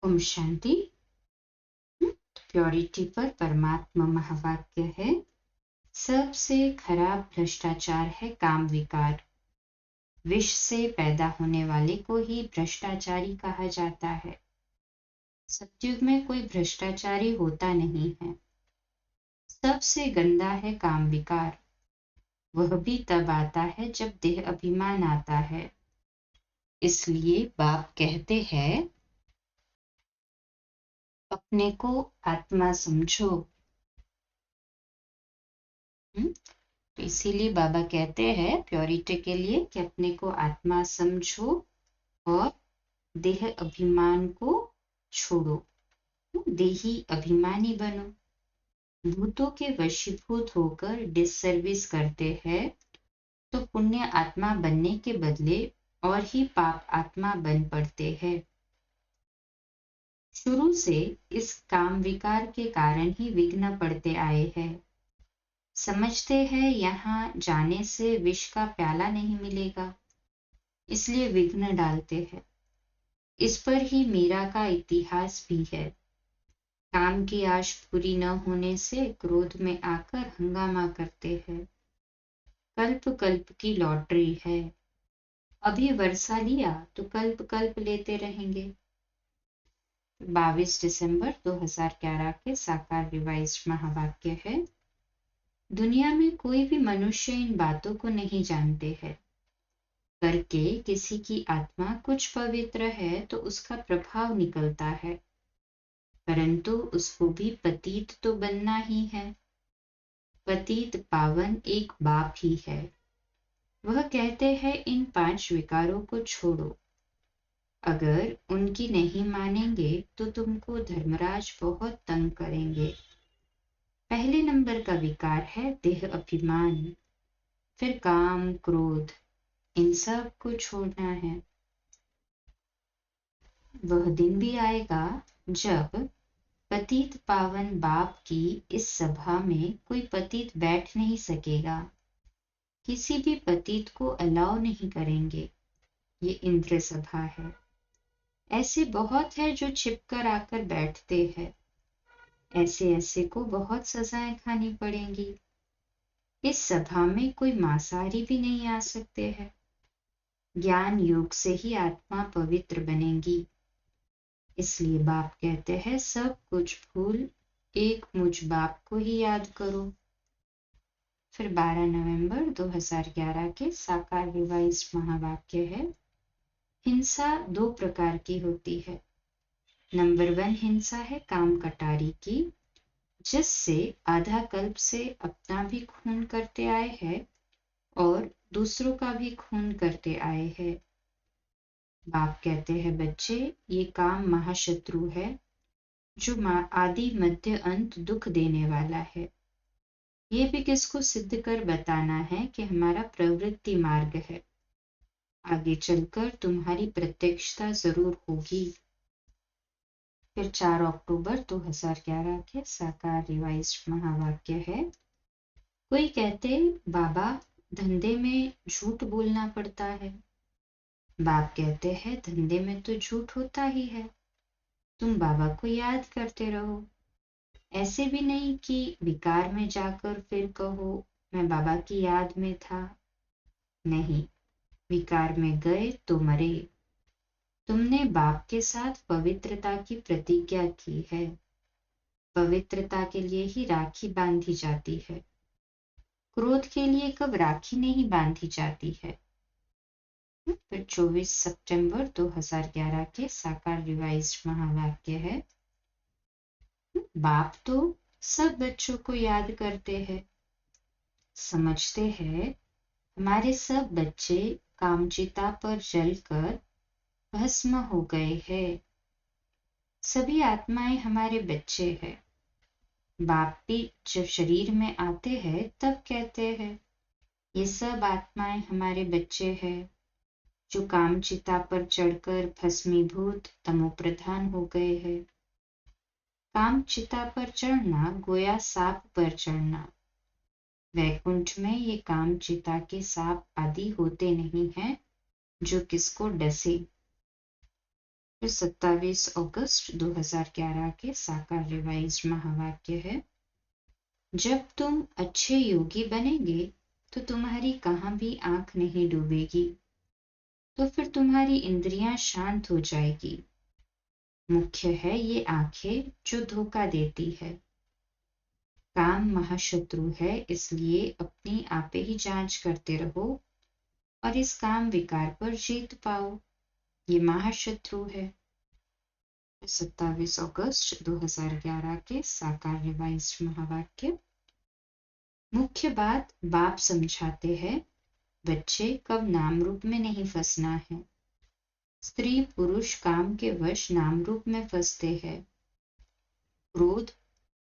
Om Shanti. Purity पर परमात्मा महावाक्य है, सबसे खराब भ्रष्टाचार है काम विकार। विष से पैदा होने वाले को ही भ्रष्टाचारी कहा जाता है। सतयुग में कोई भ्रष्टाचारी होता नहीं है। सबसे गंदा है काम विकार। वह भी तब आता है जब देह अभिमान आता है। इसलिए बाप कहते हैं, अपने को आत्मा समझो। तो इसीलिए बाबा कहते हैं प्योरिटी के लिए कि अपने को आत्मा समझो और देह अभिमान को छोड़ो, देही अभिमानी बनो। भूतों के वशीभूत होकर डिससर्विस करते हैं तो पुण्य आत्मा बनने के बदले और ही पाप आत्मा बन पड़ते हैं। शुरू से इस काम विकार के कारण ही विघ्न पड़ते आए हैं। समझते हैं यहाँ जाने से विष का प्याला नहीं मिलेगा, इसलिए विघ्न डालते हैं। इस पर ही मीरा का इतिहास भी है। काम की आश पूरी न होने से क्रोध में आकर हंगामा करते हैं। कल्प कल्प की लॉटरी है, अभी वर्षा लिया तो कल्प कल्प लेते रहेंगे। 22 दिसंबर 2011 के साकार रिवाइज्ड महावाक्य है, दुनिया में कोई भी मनुष्य इन बातों को नहीं जानते हैं। करके किसी की आत्मा कुछ पवित्र है तो उसका प्रभाव निकलता है, परंतु उसको भी पतित तो बनना ही है। पतित पावन एक बाप ही है। वह कहते हैं इन 5 विकारों को छोड़ो। अगर उनकी नहीं मानेंगे तो तुमको धर्मराज बहुत तंग करेंगे। पहले नंबर का विकार है देह अभिमान, फिर काम क्रोध, इन सब को छोड़ना है। वह दिन भी आएगा जब पतित पावन बाप की इस सभा में कोई पतित बैठ नहीं सकेगा। किसी भी पतित को अलाउ नहीं करेंगे। ये इंद्र सभा है। ऐसे बहुत है जो छिपकर आकर बैठते हैं। ऐसे ऐसे को बहुत सजाएं खानी पड़ेंगी। इस सभा में कोई मांसाहारी भी नहीं आ सकते हैं। ज्ञान योग से ही आत्मा पवित्र बनेगी। इसलिए बाप कहते हैं सब कुछ भूल एक मुझ बाप को ही याद करो। फिर 12 नवंबर 2011 के साकार रिवाइज्ड महावाक्य है, हिंसा 2 प्रकार की होती है। नंबर 1 हिंसा है काम कटारी की, जिससे आधा कल्प से अपना भी खून करते आए हैं और दूसरों का भी खून करते आए हैं। बाप कहते हैं बच्चे, ये काम महाशत्रु है जो आदि मध्य अंत दुख देने वाला है। ये भी किसको सिद्ध कर बताना है कि हमारा प्रवृत्ति मार्ग है। आगे चलकर तुम्हारी प्रत्यक्षता जरूर होगी। फिर 4 अक्टूबर 2011 के साकार रिवाइज्ड महावाक्य है, कोई कहते बाबा धंधे में झूठ बोलना पड़ता है। बाप कहते हैं धंधे में तो झूठ होता ही है, तुम बाबा को याद करते रहो। ऐसे भी नहीं कि विकार में जाकर फिर कहो मैं बाबा की याद में था। नहीं, विकार में गए तो मरे। तुमने बाप के साथ पवित्रता की प्रतिज्ञा की है। पवित्रता के लिए ही राखी बांधी जाती है। क्रोध के लिए कब राखी नहीं बांधी जाती है। फिर 24 सितंबर 2011 के साकार रिवाइज्ड महावाक्य है, बाप तो सब बच्चों को याद करते हैं। समझते हैं हमारे सब बच्चे कामचिता पर जलकर भस्म हो गए हैं। सभी आत्माएं हमारे बच्चे हैं। बाप भी जब शरीर में आते हैं तब कहते हैं ये सब आत्माएं हमारे बच्चे हैं जो कामचिता पर चढ़कर भस्मीभूत तमोप्रधान हो गए हैं। कामचिता पर चढ़ना गोया सांप पर चढ़ना। वैकुंठ में ये कामचिता के सांप आदि होते नहीं हैं जो किसको डसे। फिर 27 अगस्त 2011 के साकार रिवाइज्ड महावाक्य है, जब तुम अच्छे योगी बनेंगे तो तुम्हारी कहाँ भी आंख नहीं डूबेगी, तो फिर तुम्हारी इंद्रियां शांत हो जाएगी। मुख्य है ये आंखें जो धोखा देती है। काम महाशत्रु है, इसलिए अपनी आपे ही जांच करते रहो और इस काम विकार पर जीत पाओ। ये महाशत्रु है। 27 अगस्त 2011 के साकार रिवाइज्ड महावाक्य। मुख्य बात बाप समझाते हैं, बच्चे कब नाम रूप में नहीं फंसना है। स्त्री पुरुष काम के वश नाम रूप में फंसते हैं। क्रोध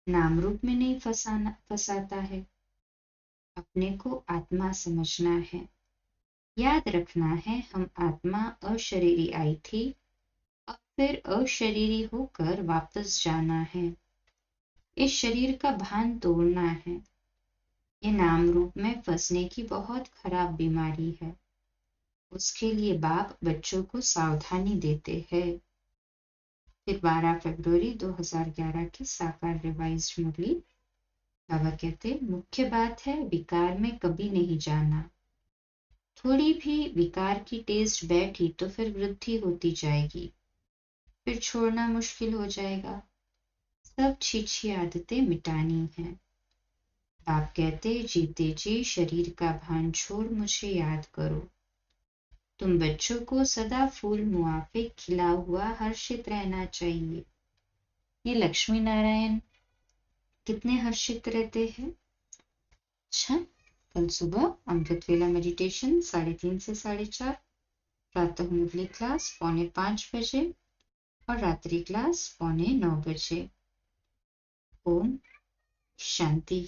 नाम रूप में नहीं फंसाता है। अपने को आत्मा समझना है। याद रखना है, हम आत्मा अशरीरी आई थी, अब फिर अशरीरी होकर वापस जाना है। इस शरीर का भान तोड़ना है। ये नाम रूप में फंसने की बहुत खराब बीमारी है। उसके लिए बाप बच्चों को सावधानी देते हैं। फिर 12 फरवरी 2011 की साकार रिवाइज्ड मुरली। बाबा कहते, मुख्य बात है विकार में कभी नहीं जाना। थोड़ी भी विकार की टेस्ट बैठी तो फिर वृद्धि होती जाएगी, फिर छोड़ना मुश्किल हो जाएगा। सब छीछी आदतें मिटानी है। बाप कहते, जीते जी शरीर का भान छोड़ मुझे याद करो। तुम बच्चों को सदा फूल मुआफे खिला हुआ हर्षित रहना चाहिए। ये लक्ष्मी नारायण कितने हर्षित रहते हैं। अच्छा, कल सुबह अमृत वेला मेडिटेशन 3:30 से 4:30, प्रातः मुरली क्लास 4:45 बजे और रात्रि क्लास 8:45 बजे। ओम शांति।